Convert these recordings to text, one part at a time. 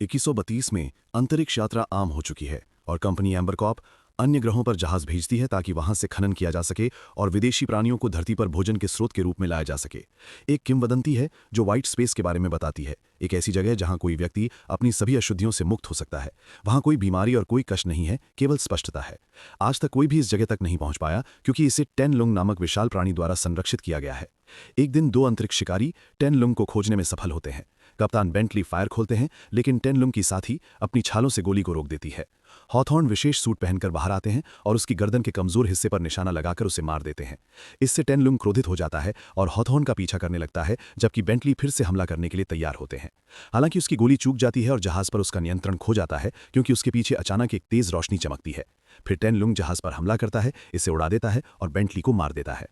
2132 में अंतरिक्ष यात्रा आम हो चुकी है और कंपनी एम्बर कॉर्प अन्य ग्रहों पर जहाज भेजती है ताकि वहां से खनन किया जा सके और विदेशी प्राणियों को धरती पर भोजन के स्रोत के रूप में लाया जा सके। एक किंवदंती है जो व्हाइट स्पेस के बारे में बताती है, एक ऐसी जगह जहां कोई व्यक्ति अपनी सभी अशुद्धियों से मुक्त हो सकता है। वहां कोई बीमारी और कोई कष्ट नहीं है, केवल स्पष्टता है। आज तक कोई भी इस जगह तक नहीं पहुंच पाया क्योंकि इसे टेन लुंग नामक विशाल प्राणी द्वारा संरक्षित किया गया है। एक दिन दो अंतरिक्ष शिकारी टेन लुंग को खोजने में सफल होते हैं। कप्तान बेंटली फायर खोलते हैं, लेकिन टेन लुंग की साथी अपनी छालों से गोली को रोक देती है। हॉथॉर्न विशेष सूट पहनकर बाहर आते हैं और उसकी गर्दन के कमजोर हिस्से पर निशाना लगाकर उसे मार देते हैं। इससे टेन लुंग क्रोधित हो जाता है और हॉथॉर्न का पीछा करने लगता है, जबकि बेंटली फिर से हमला करने के लिए तैयार होते हैं। हालांकि उसकी गोली चूक जाती है और जहाज पर उसका नियंत्रण खो जाता है क्योंकि उसके पीछे अचानक एक तेज रोशनी चमकती है। फिर टेन लुंग जहाज पर हमला करता है, इसे उड़ा देता है और बेंटली को मार देता है।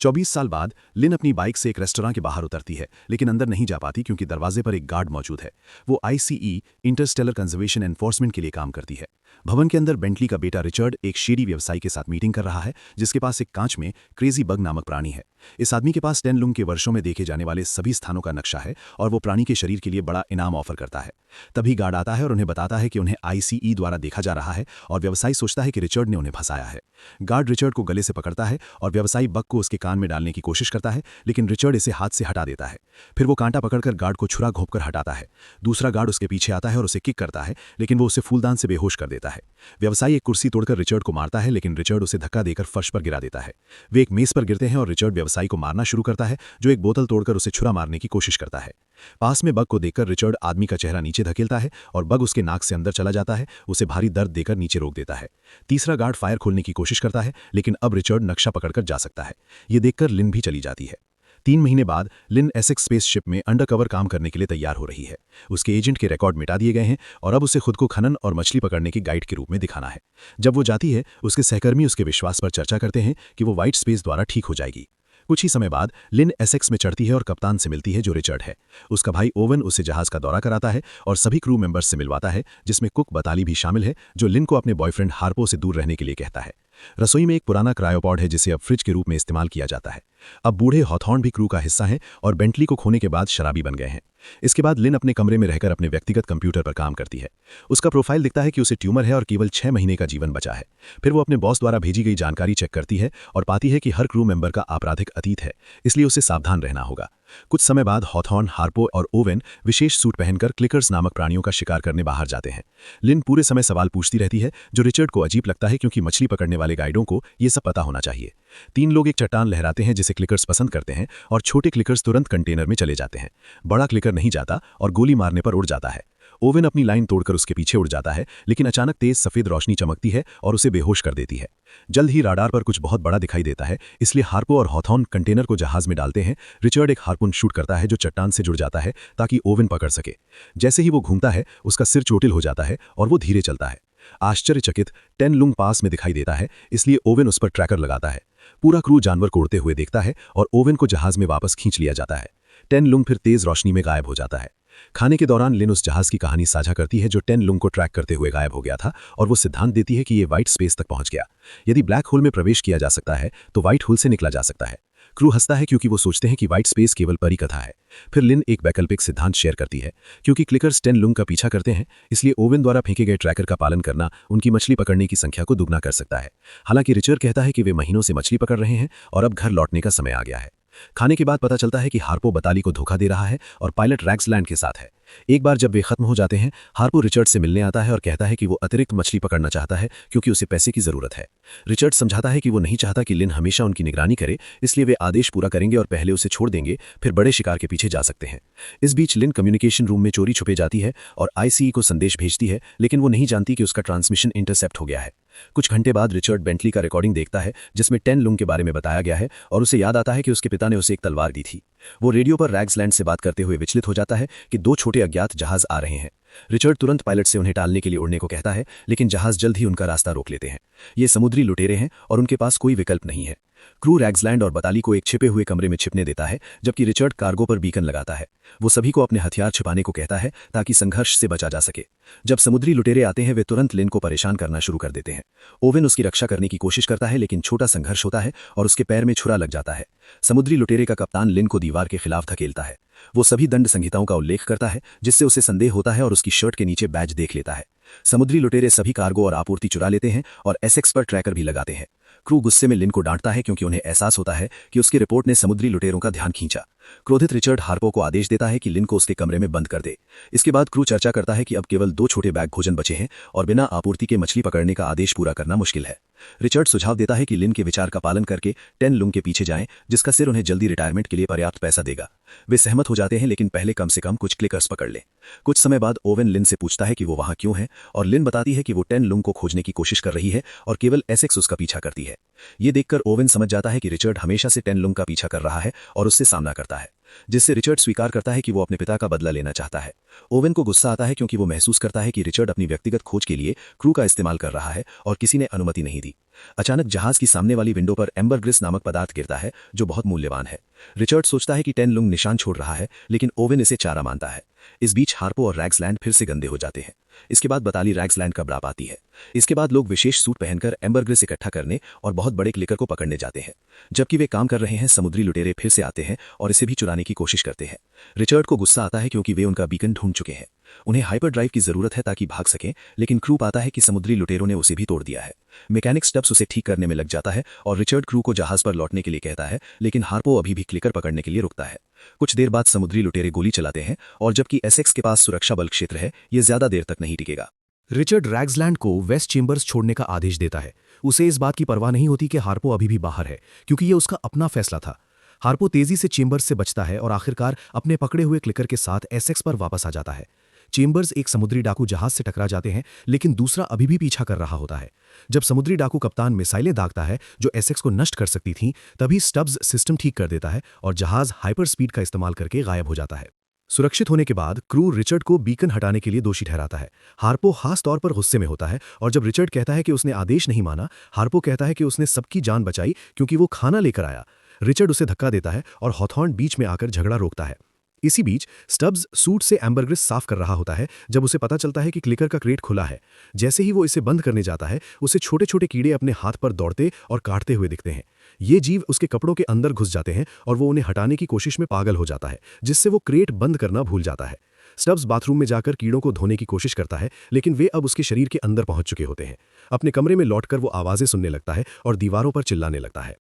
24 साल बाद लिन अपनी बाइक से एक रेस्टोरेंट के बाहर उतरती है, लेकिन अंदर नहीं जा पाती क्योंकि दरवाजे पर एक गार्ड मौजूद है। वो आईसीई इंटरस्टेलर कंजर्वेशन एनफोर्समेंट के लिए काम करती है। भवन के अंदर बेंटली का बेटा रिचर्ड एक शेरी व्यवसायी के साथ मीटिंग कर रहा है, जिसके पास एक कांच में क्रेजी बग नामक प्राणी है। इस आदमी के पास टेन लुंग के वर्षों में देखे जाने वाले सभी स्थानों का नक्शा है और वो प्राणी के शरीर के लिए बड़ा इनाम ऑफर करता है। तभी गार्ड आता है और उन्हें बताता है कि उन्हें आईसीई द्वारा देखा जा रहा है और व्यवसायी सोचता है कि रिचर्ड ने उन्हें फंसाया है। गार्ड रिचर्ड को गले से पकड़ता है और व्यवसायी बग को उसके कान में डालने की कोशिश करता है, लेकिन रिचर्ड इसे हाथ से हटा देता है। फिर वो कांटा पकड़कर गार्ड को छुरा घोंपकर हटाता है। दूसरा गार्ड उसके पीछे आता है और उसे किक करता है, लेकिन वो उसे फूलदान से बेहोश कर देता है। व्यवसायी एक कुर्सी तोड़कर रिचर्ड को मारता है, लेकिन रिचर्ड उसे धक्का देकर फर्श पर गिरा देता है। वे एक मेज पर गिरते हैं और रिचर्ड व्यवसायी को मारना शुरू करता है, जो एक बोतल तोड़कर उसे छुरा मारने की कोशिश करता है। पास में बग को देखकर रिचर्ड आदमी का चेहरा नीचे धकेलता है और बग उसके नाक से अंदर चला जाता है, उसे भारी दर्द देकर नीचे रोक देता है। तीसरा गार्ड फायर खोलने की कोशिश करता है, लेकिन अब रिचर्ड नक्शा पकड़कर जा सकता है। ये देखकर लिन भी चली जाती है। 3 महीने बाद लिन एसेक्स स्पेसशिप में अंडरकवर काम करने के लिए तैयार हो रही है। उसके एजेंट के रिकॉर्ड मिटा दिए गए हैं और अब उसे खुद को खनन और मछली पकड़ने की गाइड के रूप में दिखाना है। जब वो जाती है, उसके सहकर्मी उसके विश्वास पर चर्चा करते हैं कि वो व्हाइट स्पेस द्वारा ठीक हो जाएगी। कुछ ही समय बाद लिन एसेक्स में चढ़ती है और कप्तान से मिलती है, जो रिचर्ड है। उसका भाई ओवन उसे जहाज का दौरा कराता है और सभी क्रू मेंबर्स से मिलवाता है, जिसमें कुक बताली भी शामिल है, जो लिन को अपने बॉयफ्रेंड हार्पो से दूर रहने के लिए कहता है। रसोई में एक पुराना क्रायोपॉड है जिसे अब फ्रिज के रूप में इस्तेमाल किया जाता है। अब बूढ़े हॉथॉर्न भी क्रू का हिस्सा हैं और बेंटली को खोने के बाद शराबी बन गए हैं। इसके बाद लिन अपने कमरे में रहकर अपने व्यक्तिगत कंप्यूटर पर काम करती है। उसका प्रोफाइल दिखता है कि उसे ट्यूमर है और केवल 6 महीने का जीवन बचा है। फिर वो अपने बॉस द्वारा भेजी गई जानकारी चेक करती है और पाती है कि हर क्रू मेंबर का आपराधिक अतीत है, इसलिए उसे सावधान रहना होगा। कुछ समय बाद हॉथॉर्न, हार्पो और ओवेन विशेष सूट पहनकर क्लिकर्स नामक प्राणियों का शिकार करने बाहर जाते हैं। लिन पूरे समय सवाल पूछती रहती है, जो रिचर्ड को अजीब लगता है क्योंकि मछली पकड़ने वाले गाइडों को ये सब पता होना चाहिए। 3 लोग एक चट्टान लहराते हैं जिसे क्लिकर्स पसंद करते हैं और छोटे क्लिकर्स तुरंत कंटेनर में चले जाते हैं। बड़ा क्लिकर नहीं जाता और गोली मारने पर उड़ जाता है। ओवेन अपनी लाइन तोड़कर उसके पीछे उड़ जाता है, लेकिन अचानक तेज सफेद रोशनी चमकती है और उसे बेहोश कर देती है। जल्द ही राडार पर कुछ बहुत बड़ा दिखाई देता है, इसलिए हार्पो और हॉथॉर्न कंटेनर को जहाज में डालते हैं। रिचर्ड एक हार्पून शूट करता है जो चट्टान से जुड़ जाता है ताकि ओवेन पकड़ सके। जैसे ही वो घूमता है, उसका सिर चोटिल हो जाता है और वो धीरे चलता है। आश्चर्यचकित टेन लुंग पास में दिखाई देता है, इसलिए ओवेन उस पर ट्रैकर लगाता है। पूरा क्रू जानवर को उड़ते हुए देखता है और ओवेन को जहाज में वापस खींच लिया जाता है। टेन लुंग फिर तेज रोशनी में गायब हो जाता है। खाने के दौरान लिन उस जहाज की कहानी साझा करती है जो टेन लुंग को ट्रैक करते हुए गायब हो गया था, और वो सिद्धांत देती है कि ये व्हाइट स्पेस तक पहुंच गया। यदि ब्लैक होल में प्रवेश किया जा सकता है तो व्हाइट होल से निकला जा सकता है। क्रू हंसता है क्योंकि वो सोचते हैं कि व्हाइट स्पेस केवल परिकथा है। फिर लिन एक वैकल्पिक सिद्धांत शेयर करती है, क्योंकि क्लिकर्स टेन लुंग का पीछा करते हैं, इसलिए ओवेन द्वारा फेंके गए ट्रैकर का पालन करना उनकी मछली पकड़ने की संख्या को दुगना कर सकता है। हालांकि रिचर्ड कहता है कि वे महीनों से मछली पकड़ रहे हैं और अब घर लौटने का समय आ गया है। खाने के बाद पता चलता है कि हार्पो बताली को धोखा दे रहा है और पायलट रैग्सलैंड के साथ है। एक बार जब वे खत्म हो जाते हैं, हार्पो रिचर्ड से मिलने आता है और कहता है कि वो अतिरिक्त मछली पकड़ना चाहता है क्योंकि उसे पैसे की जरूरत है। रिचर्ड समझाता है कि वो नहीं चाहता कि लिन हमेशा उनकी निगरानी करे, इसलिए वे आदेश पूरा करेंगे और पहले उसे छोड़ देंगे, फिर बड़े शिकार के पीछे जा सकते हैं। इस बीच लिन कम्युनिकेशन रूम में चोरी छुपे जाती है और आईसीई को संदेश भेजती है, लेकिन वो नहीं जानती कि उसका ट्रांसमिशन इंटरसेप्ट हो गया है। कुछ घंटे बाद रिचर्ड बेंटली का रिकॉर्डिंग देखता है जिसमें टेन लुंग के बारे में बताया गया है और उसे याद आता है कि उसके पिता ने उसे एक तलवार दी थी। वो रेडियो पर रैग्सलैंड से बात करते हुए विचलित हो जाता है कि 2 छोटे अज्ञात जहाज आ रहे हैं। रिचर्ड तुरंत पायलट से उन्हें टालने के लिए उड़ने को कहता है, लेकिन जहाज जल्द ही उनका रास्ता रोक लेते हैं। ये समुद्री लुटेरे हैं और उनके पास कोई विकल्प नहीं है। क्रू रैग्सलैंड और बताली को एक छिपे हुए कमरे में छिपने देता है, जबकि रिचर्ड कार्गो पर बीकन लगाता है। वो सभी को अपने हथियार छिपाने को कहता है ताकि संघर्ष से बचा जा सके। जब समुद्री लुटेरे आते हैं वे तुरंत लिन को परेशान करना शुरू कर देते हैं। ओवेन उसकी रक्षा करने की कोशिश करता है, लेकिन छोटा संघर्ष होता है और उसके पैर में छुरा लग जाता है। समुद्री लुटेरे का कप्तान लिन को दीवार के खिलाफ धकेलता है। वो सभी दंड संहिताओं का उल्लेख करता है, जिससे उसे संदेह होता है और उसकी शर्ट के नीचे बैज देख लेता है। समुद्री लुटेरे सभी कार्गो और आपूर्ति चुरा लेते हैं और एसेक्स पर ट्रैकर भी लगाते हैं। क्रू गुस्से में लिन को डांटता है क्योंकि उन्हें एहसास होता है कि उसकी रिपोर्ट ने समुद्री लुटेरों का ध्यान खींचा। क्रोधित रिचर्ड हार्पो को आदेश देता है कि लिन को उसके कमरे में बंद कर दे। इसके बाद क्रू चर्चा करता है कि अब केवल 2 छोटे बैग भोजन बचे हैं और बिना आपूर्ति के मछली पकड़ने का आदेश पूरा करना मुश्किल है। रिचर्ड सुझाव देता है कि लिन के विचार का पालन करके 10 लुंग के पीछे जाएं, जिसका सिर उन्हें जल्दी रिटायरमेंट के लिए पर्याप्त पैसा देगा। वे सहमत हो जाते हैं, लेकिन पहले कम से कम कुछ क्लिकर्स पकड़ लें। कुछ समय बाद ओवेन लिन से पूछता है कि वो वहां क्यों है, और लिन बताती है कि वो 10 लुंग को खोजने की कोशिश कर रही है और केवल एसेक्स उसका पीछा करती है। ये देखकर ओवेन समझ जाता है कि रिचर्ड हमेशा से 10 लुंग का पीछा कर रहा है और उससे सामना करता है, जिससे रिचर्ड स्वीकार करता है कि वो अपने पिता का बदला लेना चाहता है। ओवेन को गुस्सा आता है क्योंकि वो महसूस करता है कि रिचर्ड अपनी व्यक्तिगत खोज के लिए क्रू का इस्तेमाल कर रहा है और किसी ने अनुमति नहीं दी। अचानक जहाज की सामने वाली विंडो पर एम्बरग्रिस नामक पदार्थ गिरता है, जो बहुत मूल्यवान है। रिचर्ड सोचता है कि 10 लुंग निशान छोड़ रहा है, लेकिन ओवेन इसे चारा मानता है। इस बीच हार्पो और रैग्सलैंड फिर से गंदे हो जाते हैं। इसके बाद बताली रैग्सलैंड का ब्राप आती है। इसके बाद लोग विशेष सूट पहनकर एम्बरग्रिस इकट्ठा करने और बहुत बड़े क्लिकर को पकड़ने जाते हैं। जबकि वे काम कर रहे हैं, समुद्री लुटेरे फिर से आते हैं और इसे भी चुराने की कोशिश करते हैं। रिचर्ड को गुस्सा आता है क्योंकि वे उनका बीकन ढूंढ चुके हैं। उन्हें हाइपर ड्राइव की जरूरत है ताकि भाग सकें, लेकिन क्रू पाता है कि समुद्री लुटेरों ने उसे भी तोड़ दिया है। मैकेनिक स्टब्स उसे ठीक करने में लग जाता है और रिचर्ड क्रू को जहाज पर लौटने के लिए कहता है, लेकिन हार्पो अभी भी क्लिकर पकड़ने के लिए रुकता है। कुछ देर बाद समुद्री लुटेरे गोली चलाते हैं और जबकि एसेक्स के पास सुरक्षा बल क्षेत्र है, ये ज्यादा देर तक नहीं टिकेगा। रिचर्ड रैग्सलैंड को वेस्ट चेम्बर्स छोड़ने का आदेश देता है। उसे इस बात की परवाह नहीं होती कि हार्पो अभी भी बाहर है, क्योंकि यह उसका अपना फैसला था। हार्पो तेजी से चेम्बर्स से बचता है और आखिरकार अपने पकड़े हुए क्लिकर के साथ एसेक्स पर वापस आ जाता है। चेम्बर्स एक समुद्री डाकू जहाज से टकरा जाते हैं, लेकिन दूसरा अभी भी पीछा कर रहा होता है। जब समुद्री डाकू कप्तान मिसाइलें दागता है जो एसेक्स को नष्ट कर सकती थीं, तभी स्टब्स सिस्टम ठीक कर देता है और जहाज हाइपर स्पीड का इस्तेमाल करके गायब हो जाता है। सुरक्षित होने के बाद क्रू रिचर्ड को बीकन हटाने के लिए दोषी ठहराता है। हार्पो खास तौर पर गुस्से में होता है और जब रिचर्ड कहता है कि उसने आदेश नहीं माना, हार्पो कहता है कि उसने सबकी जान बचाई क्योंकि वो खाना लेकर आया। रिचर्ड उसे धक्का देता है और हॉथॉर्न बीच में आकर झगड़ा रोकता है। इसी बीच स्टब्स सूट से एम्बरग्रिस साफ कर रहा होता है जब उसे पता चलता है कि क्लिकर का क्रेट खुला है। जैसे ही वो इसे बंद करने जाता है, उसे छोटे छोटे कीड़े अपने हाथ पर दौड़ते और काटते हुए दिखते हैं। ये जीव उसके कपड़ों के अंदर घुस जाते हैं और वो उन्हें हटाने की कोशिश में पागल हो जाता है, जिससे वो क्रेट बंद करना भूल जाता है। स्टब्स बाथरूम में जाकर कीड़ों को धोने की कोशिश करता है, लेकिन वे अब उसके शरीर के अंदर पहुंच चुके होते हैं। अपने कमरे में लौटकर वो आवाजें सुनने लगता है और दीवारों पर चिल्लाने लगता है।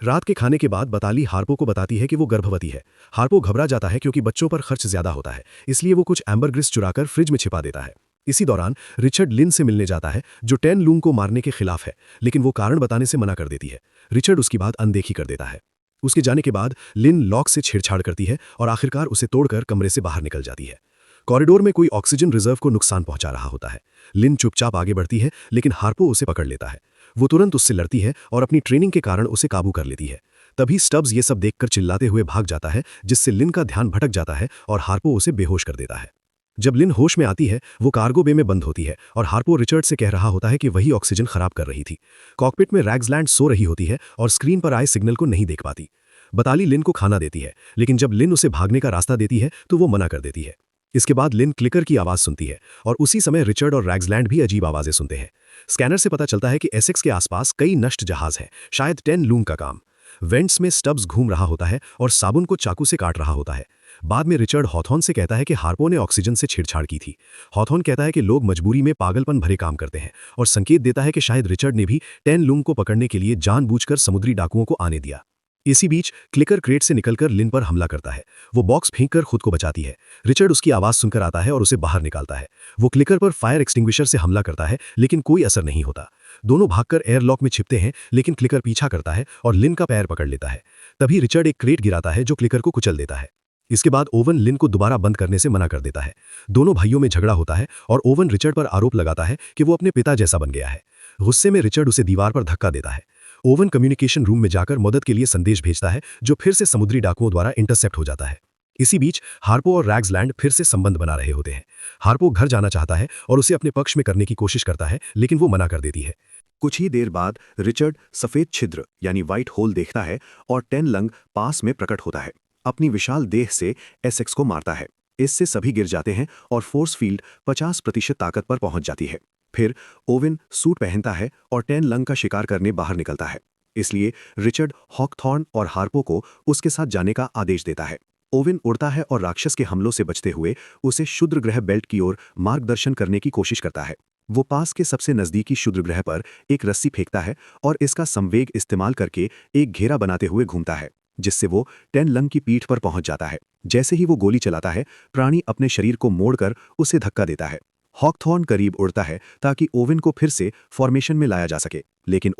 रात के खाने के बाद बताली हार्पो को बताती है कि वो गर्भवती है। हार्पो घबरा जाता है क्योंकि बच्चों पर खर्च ज्यादा होता है, इसलिए वो कुछ एम्बरग्रिस चुराकर फ्रिज में छिपा देता है। इसी दौरान रिचर्ड लिन से मिलने जाता है, जो 10 लुंग को मारने के खिलाफ है, लेकिन वो कारण बताने से मना कर देती है। रिचर्ड उसकी बात अनदेखी कर देता है। उसके जाने के बाद लिन लॉक से छेड़छाड़ करती है और आखिरकार उसे तोड़कर कमरे से बाहर निकल जाती है। कॉरिडोर में कोई ऑक्सीजन रिजर्व को नुकसान पहुंचा रहा होता है। लिन चुपचाप आगे बढ़ती है, लेकिन हार्पो उसे पकड़ लेता है। वो तुरंत उससे लड़ती है और अपनी ट्रेनिंग के कारण उसे काबू कर लेती है। तभी स्टब्स ये सब देखकर चिल्लाते हुए भाग जाता है, जिससे लिन का ध्यान भटक जाता है और हार्पो उसे बेहोश कर देता है। जब लिन होश में आती है, वो कार्गो बे में बंद होती है और हार्पो रिचर्ड से कह रहा होता है कि वही ऑक्सीजन खराब कर रही थी। कॉकपिट में रैग्सलैंड सो रही होती है और स्क्रीन पर आए सिग्नल को नहीं देख पाती। बताली लिन को खाना देती है, लेकिन जब लिन उसे भागने का रास्ता देती है तो वो मना कर देती है। इसके बाद लिन क्लिकर की आवाज सुनती है और उसी समय रिचर्ड और रैग्सलैंड भी अजीब आवाजें सुनते हैं। स्कैनर से पता चलता है कि एसेक्स के आसपास कई नष्ट जहाज हैं, शायद 10 लूंग का काम। वेंट्स में स्टब्स घूम रहा होता है और साबुन को चाकू से काट रहा होता है। बाद में रिचर्ड हॉथॉर्न से कहता है कि हार्पो ने ऑक्सीजन से छेड़छाड़ की थी। हॉथॉर्न कहता है कि लोग मजबूरी में पागलपन भरे काम करते हैं और संकेत देता है कि शायद रिचर्ड ने भी 10 लूंग को पकड़ने के लिए जानबूझकर समुद्री डाकुओं को आने दिया। इसी बीच क्लिकर क्रेट से निकलकर लिन पर हमला करता है। वो बॉक्स फेंककर खुद को बचाती है। रिचर्ड उसकी आवाज सुनकर आता है और उसे बाहर निकालता है। वो क्लिकर पर फायर एक्सटिंग्विशर से हमला करता है, लेकिन कोई असर नहीं होता। दोनों भागकर एयरलॉक में छिपते हैं, लेकिन क्लिकर पीछा करता है और लिन का पैर पकड़ लेता है। तभी रिचर्ड एक क्रेट गिराता है जो क्लिकर को कुचल देता है। इसके बाद ओवन लिन को दोबारा बंद करने से मना कर देता है। दोनों भाइयों में झगड़ा होता है और ओवन रिचर्ड पर आरोप लगाता है कि वो अपने पिता जैसा बन गया है। गुस्से में रिचर्ड उसे दीवार पर धक्का देता है। ओवन कम्युनिकेशन रूम में जाकर मदद के लिए संदेश भेजता है, जो फिर से समुद्री डाकुओं द्वारा इंटरसेप्ट हो जाता है। इसी बीच हार्पो और रैग्सलैंड फिर से संबंध बना रहे होते हैं। हार्पो घर जाना चाहता है और उसे अपने पक्ष में करने की कोशिश करता है, लेकिन वो मना कर देती है। कुछ ही देर बाद रिचर्ड सफेद छिद्र यानी व्हाइट होल देखता है और टेन लंग पास में प्रकट होता है। अपनी विशाल देह से एसेक्स को मारता है। इससे सभी गिर जाते हैं और फोर्स फील्ड 50% ताकत पर पहुंच जाती है। फिर ओवेन सूट पहनता है और टेन लंग का शिकार करने बाहर निकलता है। इसलिए रिचर्ड हॉकथॉर्न और हार्पो को उसके साथ जाने का आदेश देता है। ओवेन उड़ता है और राक्षस के हमलों से बचते हुए उसे क्षुद्र ग्रह बेल्ट की ओर मार्गदर्शन करने की कोशिश करता है। वो पास के सबसे नजदीकी क्षुद्र ग्रह पर एक रस्सी फेंकता है और इसका संवेग इस्तेमाल करके एक घेरा बनाते हुए घूमता है, जिससे वो टेन लंग की पीठ पर पहुंच जाता है। जैसे ही वो गोली चलाता है, प्राणी अपने शरीर को मोड़कर उसे धक्का देता है। हॉकथॉर्न करीब उड़ता है ताकि ओवेन को फिर से फॉर्मेशन में लाया जा सके, लेकिन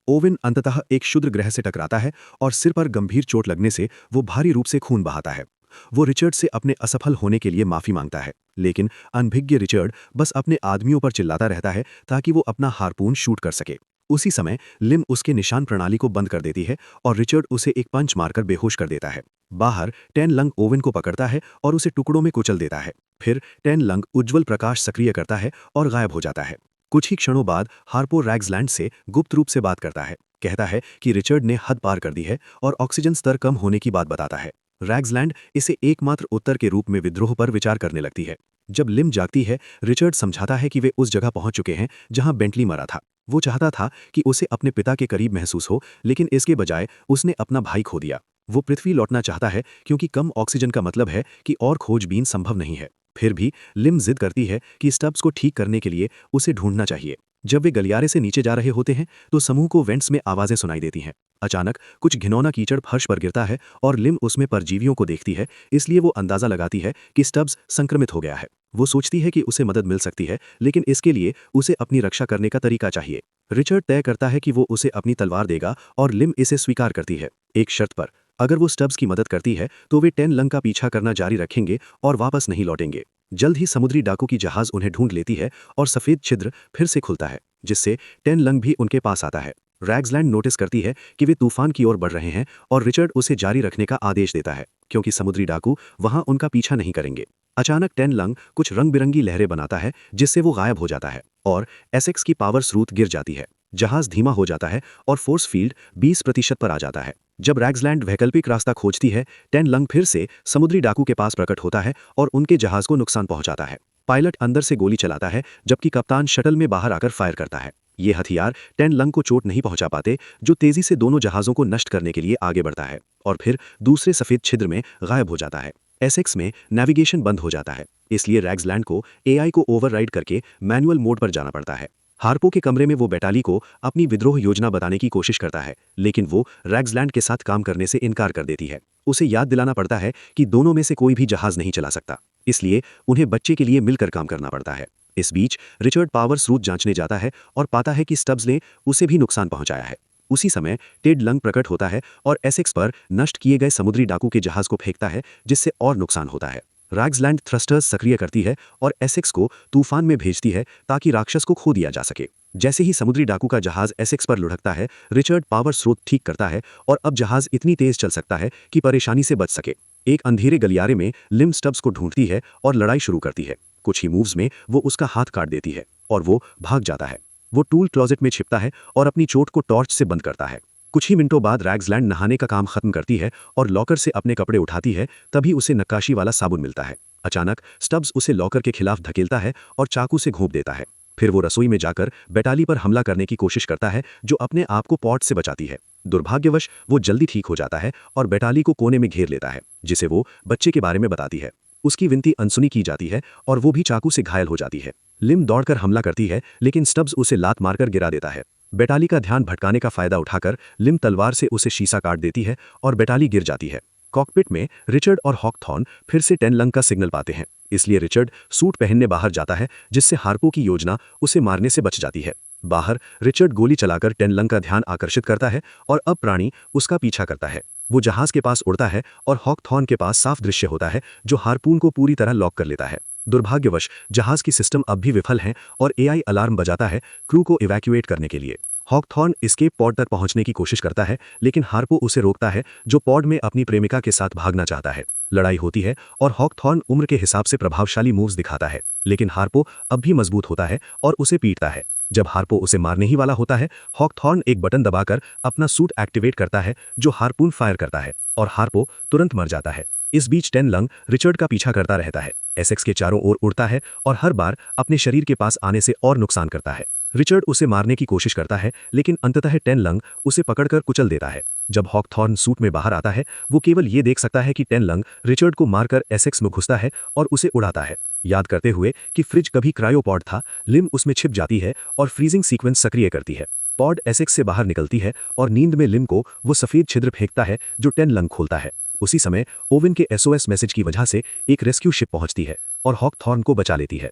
ओवेन अंततः एक क्षुद्र ग्रह से टकराता है और सिर पर गंभीर चोट लगने से वो भारी रूप से खून बहाता है। वो रिचर्ड से अपने असफल होने के लिए माफी मांगता है, लेकिन अनभिज्ञ रिचर्ड बस अपने आदमियों पर चिल्लाता रहता है ताकि वो अपना हार्पून शूट कर सके। उसी समय लिम उसके निशान प्रणाली को बंद कर देती है और रिचर्ड उसे एक पंच मारकर बेहोश कर देता है। बाहर टेन लंग ओवेन को पकड़ता है और उसे टुकड़ों में कुचल देता है। फिर टेन लंग उज्ज्वल प्रकाश सक्रिय करता है और गायब हो जाता है। कुछ ही क्षणों बाद हार्पो रैग्सलैंड से गुप्त रूप से बात करता है। कहता है कि रिचर्ड ने हद पार कर दी है और ऑक्सीजन स्तर कम होने की बात बताता है। रैग्सलैंड इसे एकमात्र उत्तर के रूप में विद्रोह पर विचार करने लगती है। जब लिम जागती है, रिचर्ड समझाता है कि वे उस जगह पहुंच चुके हैं जहां बेंटली मरा था। वो चाहता था कि उसे अपने पिता के करीब महसूस हो, लेकिन इसके बजाय उसने अपना भाई खो दिया। वो पृथ्वी लौटना चाहता है क्योंकि कम ऑक्सीजन का मतलब है कि और खोजबीन संभव नहीं है। फिर भी लिम जिद करती है कि स्टब्स को ठीक करने के लिए उसे ढूंढना चाहिए। जब वे गलियारे से नीचे जा रहे होते हैं तो समूह को वेंट्स में आवाजें सुनाई देती हैं। अचानक कुछ घिनौना कीचड़ फर्श पर गिरता है और लिम उसमें परजीवियों को देखती है, इसलिए वो अंदाजा लगाती है कि स्टब्स संक्रमित हो गया है। वो सोचती है कि उसे मदद मिल सकती है, लेकिन इसके लिए उसे अपनी रक्षा करने का तरीका चाहिए। रिचर्ड तय करता है कि वो उसे अपनी तलवार देगा और लिम इसे स्वीकार करती है, एक शर्त पर। अगर वो स्टब्स की मदद करती है तो वे टेन लंग का पीछा करना जारी रखेंगे और वापस नहीं लौटेंगे। जल्द ही समुद्री डाकू की जहाज उन्हें ढूंढ लेती है और सफेद छिद्र फिर से खुलता है, जिससे टेन लंग भी उनके पास आता है। रैग्सलैंड नोटिस करती है कि वे तूफान की ओर बढ़ रहे हैं और रिचर्ड उसे जारी रखने का आदेश देता है, क्योंकि समुद्री डाकू वहां उनका पीछा नहीं करेंगे। अचानक टेन लंग कुछ रंग बिरंगी लहरें बनाता है, जिससे वो गायब हो जाता है और एसेक्स की पावर स्रोत गिर जाती है। जहाज धीमा हो जाता है और फोर्स फील्ड 20% पर आ जाता है। जब रैग्सलैंड वैकल्पिक रास्ता खोजती है, टेन लंग फिर से समुद्री डाकू के पास प्रकट होता है और उनके जहाज को नुकसान पहुंचाता है। पायलट अंदर से गोली चलाता है, जबकि कप्तान शटल में बाहर आकर फायर करता है। ये हथियार टेन लंग को चोट नहीं पहुंचा पाते, जो तेजी से दोनों जहाजों को नष्ट करने के लिए आगे बढ़ता है और फिर दूसरे सफेद छिद्र में गायब हो जाता है। एसेक्स में नेविगेशन बंद हो जाता है, इसलिए रैग्सलैंड को एआई को ओवरराइड करके मैनुअल मोड पर जाना पड़ता है। हार्पो के कमरे में वो बेटाली को अपनी विद्रोह योजना बताने की कोशिश करता है, लेकिन वो रैग्सलैंड के साथ काम करने से इनकार कर देती है। उसे याद दिलाना पड़ता है कि दोनों में से कोई भी जहाज नहीं चला सकता, इसलिए उन्हें बच्चे के लिए मिलकर काम करना पड़ता है। इस बीच रिचर्ड पावर स्रोत जांचने जाता है और पाता है कि स्टब्स ने उसे भी नुकसान पहुंचाया है। उसी समय टेड लंग प्रकट होता है और एसेक्स पर नष्ट किए गए समुद्री डाकू के जहाज को फेंकता है, जिससे और नुकसान होता है। रैग्सलैंड थ्रस्टर्स सक्रिय करती है और एसेक्स को तूफान में भेजती है ताकि राक्षस को खो दिया जा सके। जैसे ही समुद्री डाकू का जहाज एसेक्स पर लुढ़कता है, रिचर्ड पावर स्रोत ठीक करता है और अब जहाज इतनी तेज चल सकता है कि परेशानी से बच सके। एक अंधेरे गलियारे में लिम स्टब्स को ढूंढती है और लड़ाई शुरू करती है। कुछ ही मूव्स में वो उसका हाथ काट देती है और वो भाग जाता है। वो टूल क्लोजेट में छिपता है और अपनी चोट को टॉर्च से बंद करता है। कुछ ही मिनटों बाद रैग्सलैंड नहाने का काम खत्म करती है और लॉकर से अपने कपड़े उठाती है, तभी उसे नक्काशी वाला साबुन मिलता है। अचानक स्टब्स उसे लॉकर के खिलाफ धकेलता है और चाकू से घोंप देता है। फिर वो रसोई में जाकर बेटाली पर हमला करने की कोशिश करता है, जो अपने आप को पॉट से बचाती है। दुर्भाग्यवश वो जल्दी ठीक हो जाता है और बेटाली को कोने में घेर लेता है, जिसे वो बच्चे के बारे में बताती है। उसकी विनती अनसुनी की जाती है और वो भी चाकू से घायल हो जाती है। लिम दौड़कर हमला करती है, लेकिन स्टब्स उसे लात मारकर गिरा देता है। बेटाली का ध्यान भटकाने का फायदा उठाकर लिम तलवार से उसे शीशा काट देती है और बेटाली गिर जाती है। कॉकपिट में रिचर्ड और हॉकथॉर्न फिर से टेन लंग का सिग्नल पाते हैं, इसलिए रिचर्ड सूट पहनने बाहर जाता है, जिससे हार्पो की योजना उसे मारने से बच जाती है। बाहर रिचर्ड गोली चलाकर टेन लंग का ध्यान आकर्षित करता है और अब प्राणी उसका पीछा करता है। वो जहाज के पास उड़ता है और हॉकथॉर्न के पास साफ दृश्य होता है, जो हार्पून को पूरी तरह लॉक कर लेता है। दुर्भाग्यवश जहाज की सिस्टम अब भी विफल हैं और एआई अलार्म बजाता है क्रू को इवैक्यूएट करने के लिए। हॉकथॉर्न एस्केप पॉड तक पहुंचने की कोशिश करता है, लेकिन हार्पो उसे रोकता है, जो पॉड में अपनी प्रेमिका के साथ भागना चाहता है। लड़ाई होती है और हॉकथॉर्न उम्र के हिसाब से प्रभावशाली मूव्स दिखाता है, लेकिन हार्पो अब भी मजबूत होता है और उसे पीटता है। जब हार्पो उसे मारने ही वाला होता है, हॉकथॉर्न एक बटन दबाकर अपना सूट एक्टिवेट करता है, जो हार्पून फायर करता है और हार्पो तुरंत मर जाता है। इस बीच टेन लंग रिचर्ड का पीछा करता रहता है, एसेक्स के चारों ओर उड़ता है और हर बार अपने शरीर के पास आने से और नुकसान करता है। रिचर्ड उसे मारने की कोशिश करता है, लेकिन अंततः टेन लंग उसे पकड़कर कुचल देता है। जब हॉकथॉर्न सूट में बाहर आता है, वो केवल ये देख सकता है कि टेन लंग रिचर्ड को मारकर एसेक्स में घुसता है और उसे उड़ाता है। याद करते हुए कि फ्रिज कभी क्रायोपॉड था, लिम उसमें छिप जाती है और फ्रीजिंग सीक्वेंस सक्रिय करती है। पॉड एसेक्स से बाहर निकलती है और नींद में लिम को वो सफेद छिद्र फेंकता है, जो टेन लंग खोलता है। उसी समय ओवेन के एसओएस मैसेज की वजह से एक रेस्क्यू शिप पहुंचती है और हॉकथॉर्न को बचा लेती है।